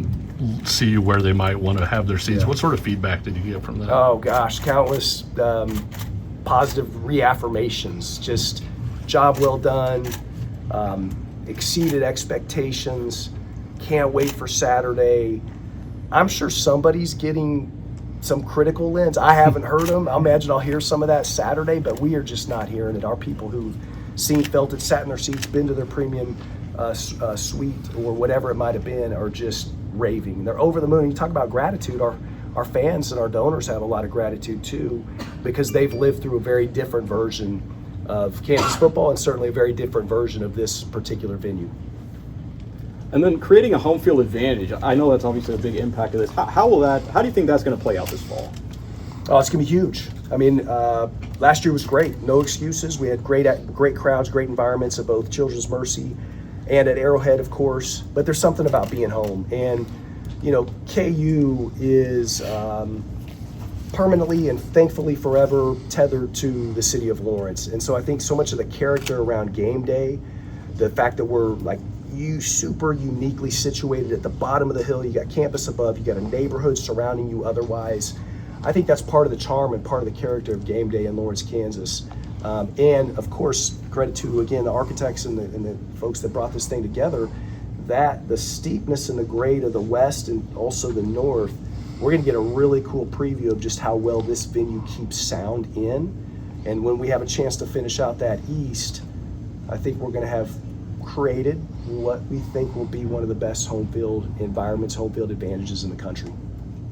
Speaker 13: see where they might want to have their seats. Yeah. What sort of feedback did you get from that?
Speaker 7: Oh gosh, countless positive reaffirmations. Just job well done, exceeded expectations, can't wait for Saturday. I'm sure somebody's getting some critical lens. I haven't heard them. I imagine I'll hear some of that Saturday, but we are just not hearing it. Our people who've seen, felt it, sat in their seats, been to their premium suite or whatever it might have been, are just raving. They're over the moon. You talk about gratitude. Our fans and our donors have a lot of gratitude too, because they've lived through a very different version of Kansas football and certainly a very different version of this particular venue.
Speaker 10: And then creating a home field advantage, I know that's obviously a big impact of this. How do you think that's going to play out this fall?
Speaker 7: Oh, it's going to be huge. I mean, last year was great. No excuses. We had great crowds, great environments at both Children's Mercy and at Arrowhead, of course. But there's something about being home. And, KU is permanently and thankfully forever tethered to the city of Lawrence. And so I think so much of the character around game day, the fact that we're super uniquely situated at the bottom of the hill, you got campus above, you got a neighborhood surrounding you otherwise. I think that's part of the charm and part of the character of game day in Lawrence, Kansas. And of course, credit to, again, the architects and the folks that brought this thing together, that the steepness and the grade of the west and also the north, we're going to get a really cool preview of just how well this venue keeps sound in. And when we have a chance to finish out that east, I think we're going to have created what we think will be one of the best home field environments, home field advantages in the country.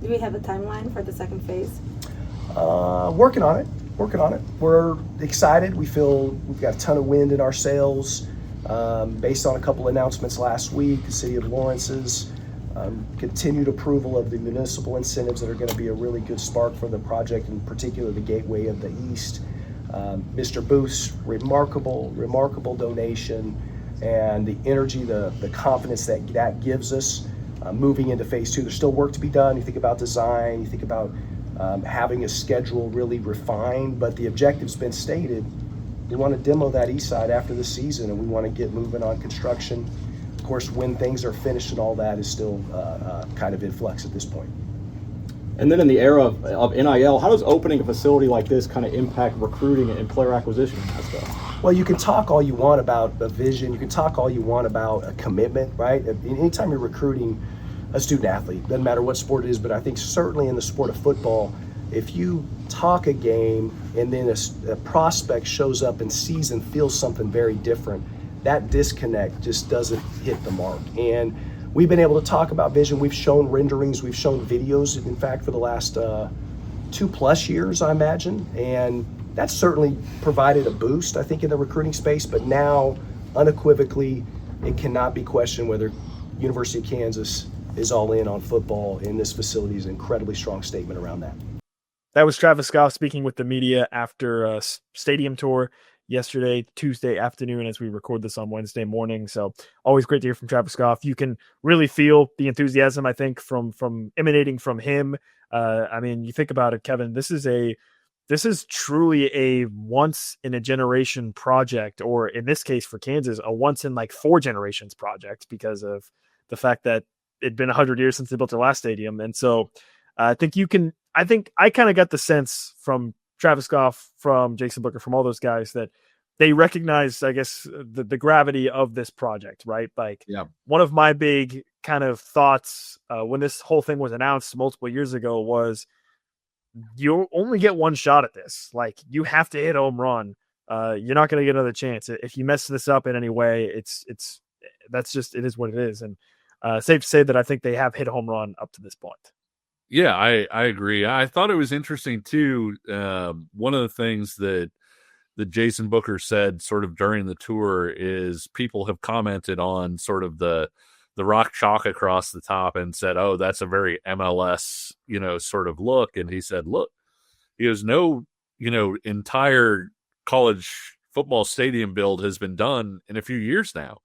Speaker 11: Do we have a timeline for the second phase?
Speaker 7: Working on it. We're excited. We feel we've got a ton of wind in our sails. Based on a couple announcements last week, the City of Lawrence's continued approval of the municipal incentives that are going to be a really good spark for the project, in particular the Gateway of the East. Mr. Booth's remarkable donation, and the energy, the confidence that gives us moving into phase 2. There's still work to be done. You think about design, you think about having a schedule really refined, but the objective's been stated. We want to demo that east side after the season, and we want to get moving on construction. Of course, when things are finished and all that is still kind of in flux at this point.
Speaker 10: And then in the era of NIL, how does opening a facility like this kind of impact recruiting and player acquisition and that stuff?
Speaker 7: Well, you can talk all you want about a vision. You can talk all you want about a commitment, right? Anytime you're recruiting a student athlete, doesn't matter what sport it is, but I think certainly in the sport of football, if you talk a game and then a prospect shows up and sees and feels something very different, that disconnect just doesn't hit the mark. And we've been able to talk about vision. We've shown renderings, we've shown videos, in fact, for the last 2+ years, I imagine. And that's certainly provided a boost, I think, in the recruiting space. But now, unequivocally, it cannot be questioned whether University of Kansas is all in on football, and this facility is an incredibly strong statement around that.
Speaker 2: That was Travis Goff speaking with the media after a stadium tour yesterday, Tuesday afternoon, as we record this on Wednesday morning. So always great to hear from Travis Goff. You can really feel the enthusiasm, I think, from emanating from him. I mean, you think about it, Kevin, this is truly a once in a generation project, or in this case for Kansas, a once in like 4 generations project, because of the fact that it'd been 100 years since they built their last stadium. And so I think I kind of got the sense from Travis Goff, from Jason Booker, from all those guys, that they recognize, I guess, the gravity of this project, right? Like, one of my big kind of thoughts when this whole thing was announced multiple years ago was, you only get one shot at this. Like, you have to hit home run. You're not going to get another chance. If you mess this up in any way, it is what it is. And safe to say that I think they have hit a home run up to this point.
Speaker 1: Yeah, I agree. I thought it was interesting too. One of the things that Jason Booker said sort of during the tour is people have commented on sort of the rock chalk across the top and said, "Oh, that's a very MLS, sort of look." And he said, "Look, he goes, no, entire college football stadium build has been done in a few years now,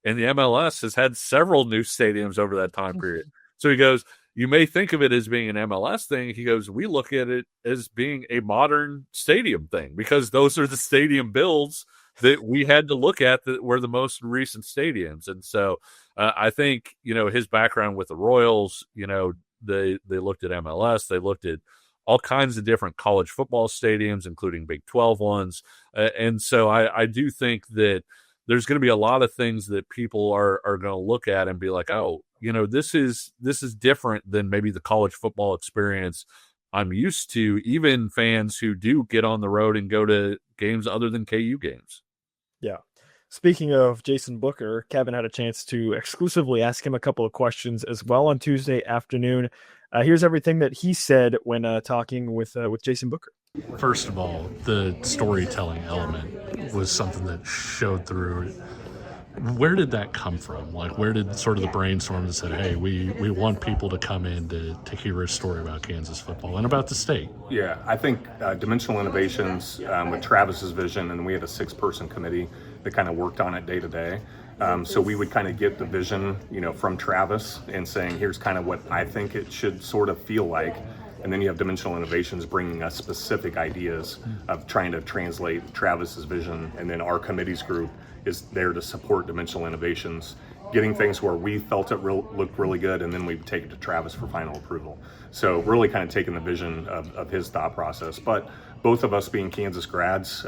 Speaker 1: and the MLS has had several new stadiums over that time period." So he goes, you may think of it as being an MLS thing. He goes, we look at it as being a modern stadium thing, because those are the stadium builds that we had to look at that were the most recent stadiums. And so I think, his background with the Royals, they looked at MLS, they looked at all kinds of different college football stadiums, including Big 12 ones. And so I do think that there's going to be a lot of things that people are going to look at and be like, oh, this is different than maybe the college football experience I'm used to, even fans who do get on the road and go to games other than KU games.
Speaker 2: Yeah. Speaking of Jason Booker, Kevin had a chance to exclusively ask him a couple of questions as well on Tuesday afternoon. Here's everything that he said when talking with Jason Booker.
Speaker 13: First of all, the storytelling element was something that showed through. Where did that come from? Like, where did sort of the brainstorm that said, hey, we want people to come in to hear a story about Kansas football and about the state?
Speaker 14: Yeah, I think Dimensional Innovations with Travis's vision, and we had a 6-person committee that kind of worked on it day to day. So we would kind of get the vision, from Travis and saying, here's kind of what I think it should sort of feel like. And then you have Dimensional Innovations bringing us specific ideas of trying to translate Travis's vision. And then our committees group is there to support Dimensional Innovations, getting things where we felt it looked really good, and then we take it to Travis for final approval. So really kind of taking the vision of his thought process. But both of us being Kansas grads,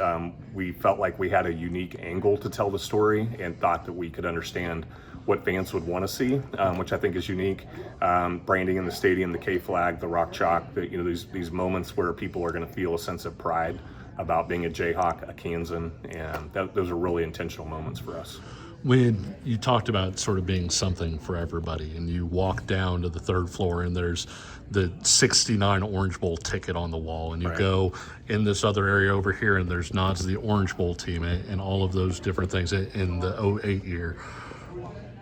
Speaker 14: we felt like we had a unique angle to tell the story and thought that we could understand what fans would want to see, which I think is unique. Branding in the stadium, the K flag, the rock chalk, these moments where people are going to feel a sense of pride about being a Jayhawk, a Kansan, and those are really intentional moments for us.
Speaker 13: When you talked about sort of being something for everybody, and you walk down to the third floor and there's the 69 Orange Bowl ticket on the wall, and you go in this other area over here and there's nods to the Orange Bowl team and all of those different things in the 08 year.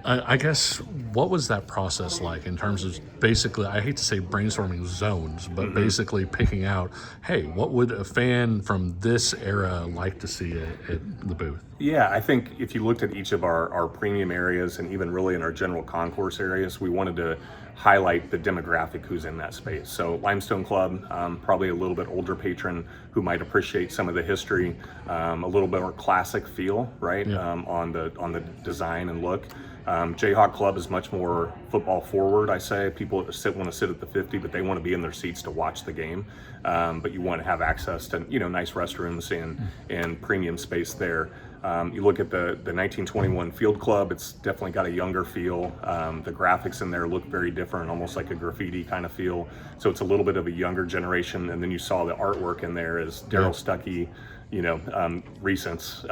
Speaker 13: I guess, what was that process like in terms of basically, I hate to say brainstorming zones, but basically picking out, hey, what would a fan from this era like to see at the booth?
Speaker 14: Yeah, I think if you looked at each of our premium areas and even really in our general concourse areas, we wanted to highlight the demographic who's in that space. So Limestone Club, probably a little bit older patron who might appreciate some of the history, a little bit more classic feel, right, on the design and look. Jayhawk Club is much more football forward, I say. People want to sit at the 50, but they want to be in their seats to watch the game. But you want to have access to, nice restrooms and premium space there. You look at the 1921 Field Club, it's definitely got a younger feel. The graphics in there look very different, almost like a graffiti kind of feel. So it's a little bit of a younger generation. And then you saw the artwork in there is Daryl Stuckey, recents,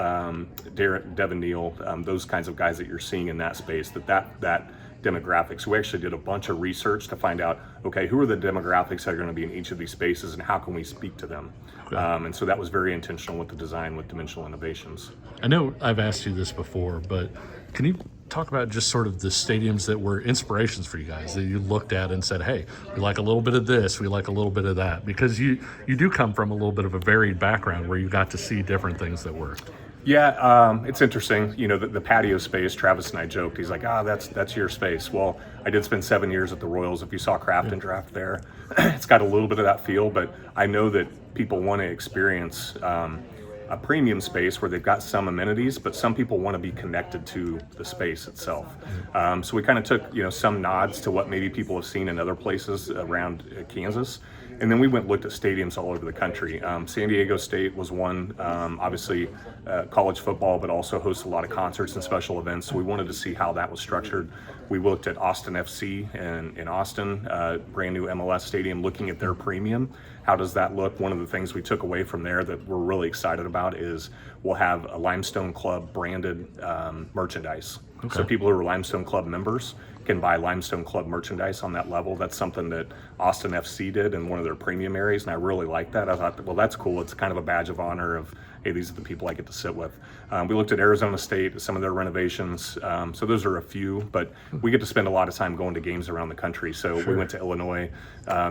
Speaker 14: Devin Neal, those kinds of guys that you're seeing in that space, that demographics. We actually did a bunch of research to find out, okay, who are the demographics that are going to be in each of these spaces and how can we speak to them? And so that was very intentional with the design with Dimensional Innovations.
Speaker 13: I know I've asked you this before, but can you talk about just sort of the stadiums that were inspirations for you guys that you looked at and said, hey, we like a little bit of this, we like a little bit of that, because you do come from a little bit of a varied background where you got to see different things that worked.
Speaker 14: Yeah, it's interesting. The patio space, Travis and I joked, he's like, that's your space. Well, I did spend 7 years at the Royals. If you saw Craft and Draft there, it's got a little bit of that feel, but I know that people want to experience a premium space where they've got some amenities, but some people want to be connected to the space itself. So we kind of took, some nods to what maybe people have seen in other places around Kansas. And then we went and looked at stadiums all over the country. San Diego State was one, obviously college football, but also hosts a lot of concerts and special events. So we wanted to see how that was structured. We looked at Austin FC in Austin, brand new MLS stadium, looking at their premium. How does that look? One of the things we took away from there that we're really excited about is we'll have a Limestone Club branded merchandise. Okay. So people who are Limestone Club members can buy Limestone Club merchandise on that level. That's something that Austin FC did in one of their premium areas, and I really like that. I thought, well, that's cool. It's kind of a badge of honor of, hey, these are the people I get to sit with. We looked at Arizona State, some of their renovations. So those are a few, but we get to spend a lot of time going to games around the country. So we went to Illinois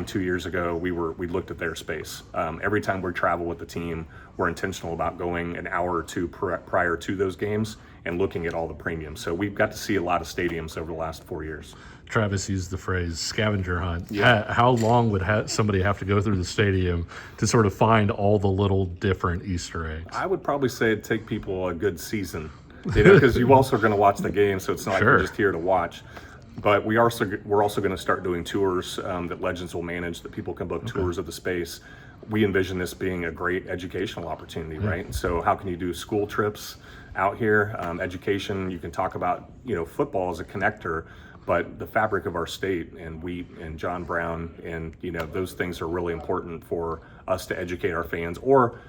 Speaker 14: 2 years ago. We looked at their space. Every time we travel with the team, we're intentional about going an hour or two prior to those games and looking at all the premiums. So we've got to see a lot of stadiums over the last 4 years.
Speaker 13: Travis used the phrase scavenger hunt. Yeah. How long would somebody have to go through the stadium to sort of find all the little different Easter eggs?
Speaker 14: I would probably say it'd take people a good season, because you also are going to watch the game, so it's not like we're just here to watch. But we're also going to start doing tours that Legends will manage, that people can book tours of the space. We envision this being a great educational opportunity, right? And so how can you do school trips out here, education? You can talk about, football as a connector, but the fabric of our state and wheat and John Brown and, those things are really important for us to educate our fans, or,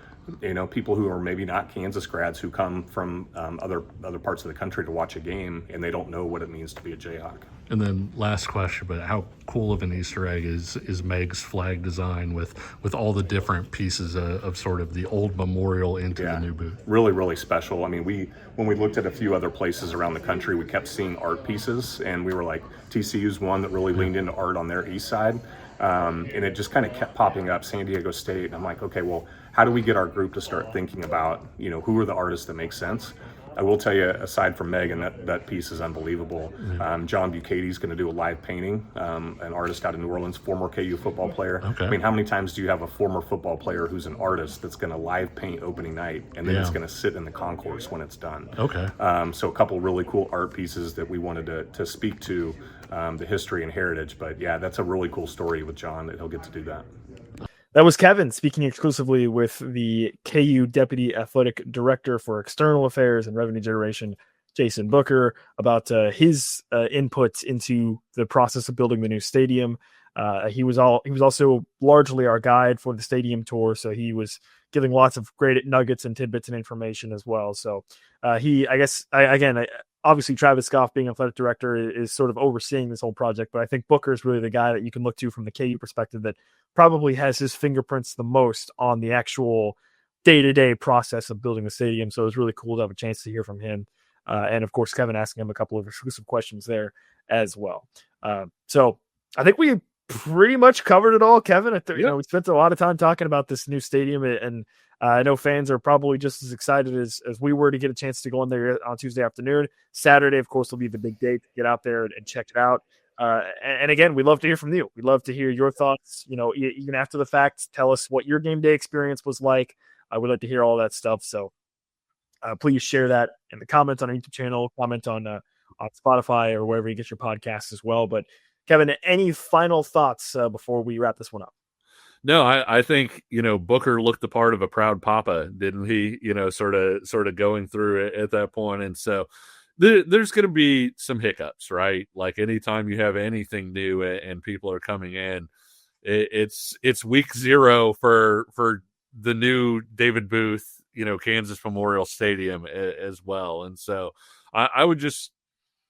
Speaker 14: people who are maybe not Kansas grads who come from other parts of the country to watch a game and they don't know what it means to be a Jayhawk.
Speaker 13: And then last question, but how cool of an Easter egg is Meg's flag design with all the different pieces of sort of the old memorial into the new booth?
Speaker 14: Really, really special. I mean, when we looked at a few other places around the country, we kept seeing art pieces, and we were like, TCU's one that really leaned into art on their east side. And it just kind of kept popping up, San Diego State. And I'm like, okay, well, how do we get our group to start thinking about, who are the artists that make sense? I will tell you, aside from Meg, and that piece is unbelievable. John Bucati's going to do a live painting, an artist out of New Orleans, former KU football player. Okay. I mean, how many times do you have a former football player who's an artist that's going to live paint opening night, and then it's going to sit in the concourse when it's done? Okay. So a couple really cool art pieces that we wanted to speak to the history and heritage. But yeah, that's a really cool story with John that he'll get to do that.
Speaker 2: That was Kevin speaking exclusively with the KU Deputy Athletic Director for External Affairs and Revenue Generation, Jason Booker, about his input into the process of building the new stadium. He was also largely our guide for the stadium tour, so he was giving lots of great nuggets and tidbits and information as well. So I obviously Travis Goff being athletic director is sort of overseeing this whole project, but I think Booker is really the guy that you can look to from the KU perspective that probably has his fingerprints the most on the actual day-to-day process of building the stadium. So it was really cool to have a chance to hear from him. And of course, Kevin asking him a couple of exclusive questions there as well. So I think we pretty much covered it all, Kevin. We spent a lot of time talking about this new stadium, and I know fans are probably just as excited as we were to get a chance to go in there on Tuesday afternoon. Saturday, of course, will be the big day to get out there and check it out. And again, we'd love to hear from you. We'd love to hear your thoughts, even after the fact. Tell us what your game day experience was like. I would like to hear all that stuff. So please share that in the comments on our YouTube channel, comment on Spotify or wherever you get your podcasts as well. But Kevin, any final thoughts before we wrap this one up?
Speaker 1: No, I think, Booker looked the part of a proud papa, didn't he? Sort of going through it at that point. And so there's going to be some hiccups, right? Like anytime you have anything new and people are coming in, it's week 0 for the new David Booth, Kansas Memorial Stadium as well. And so I would just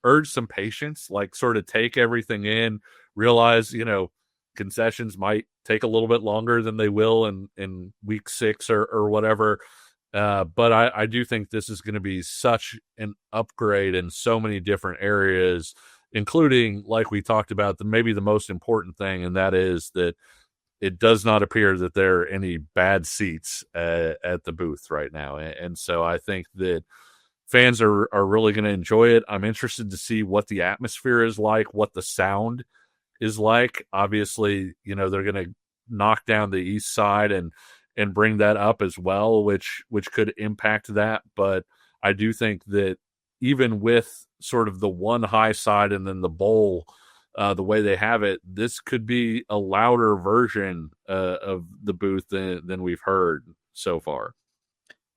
Speaker 1: urge some patience, like sort of take everything in, realize, concessions might take a little bit longer than they will in week 6 or whatever. But I do think this is going to be such an upgrade in so many different areas, including, like we talked about, maybe the most important thing, and that is that it does not appear that there are any bad seats at the booth right now. And so I think that fans are really going to enjoy it. I'm interested to see what the atmosphere is like, what the sound is like. Obviously, they're going to knock down the east side and bring that up as well, which could impact that. But I do think that even with sort of the one high side and then the bowl, the way they have it, this could be a louder version of the booth than we've heard so far.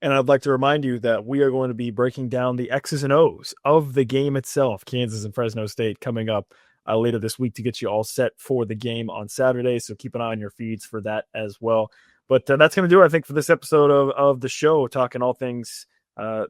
Speaker 2: And I'd like to remind you that we are going to be breaking down the X's and O's of the game itself, Kansas and Fresno State, coming up later this week to get you all set for the game on Saturday. So keep an eye on your feeds for that as well. But that's going to do it, I think, for this episode of the show, talking all things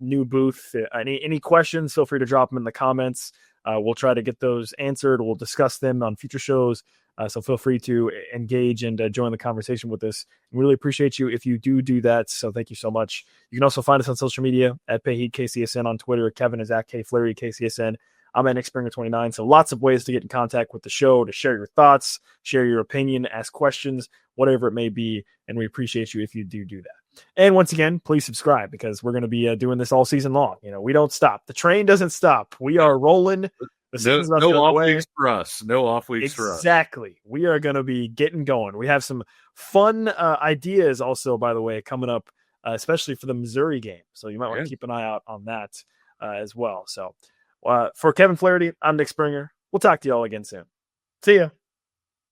Speaker 2: new booth. Any questions, feel free to drop them in the comments. We'll try to get those answered. We'll discuss them on future shows. So feel free to engage and join the conversation with us. We really appreciate you if you do that. So thank you so much. You can also find us on social media at PayheatKCSN on Twitter. Kevin is at KFlahertyKCSN. I'm at Nick Springer 29. So lots of ways to get in contact with the show, to share your thoughts, share your opinion, ask questions, whatever it may be. And we appreciate you if you do that. And once again, please subscribe, because we're going to be doing this all season long. We don't stop. The train doesn't stop. We are rolling.
Speaker 1: No off weeks for us. No off weeks for us.
Speaker 2: Exactly. We are going to be getting going. We have some fun ideas also, by the way, coming up, especially for the Missouri game. So you might want to keep an eye out on that as well. So for Kevin Flaherty, I'm Nick Springer. We'll talk to you all again soon. See ya.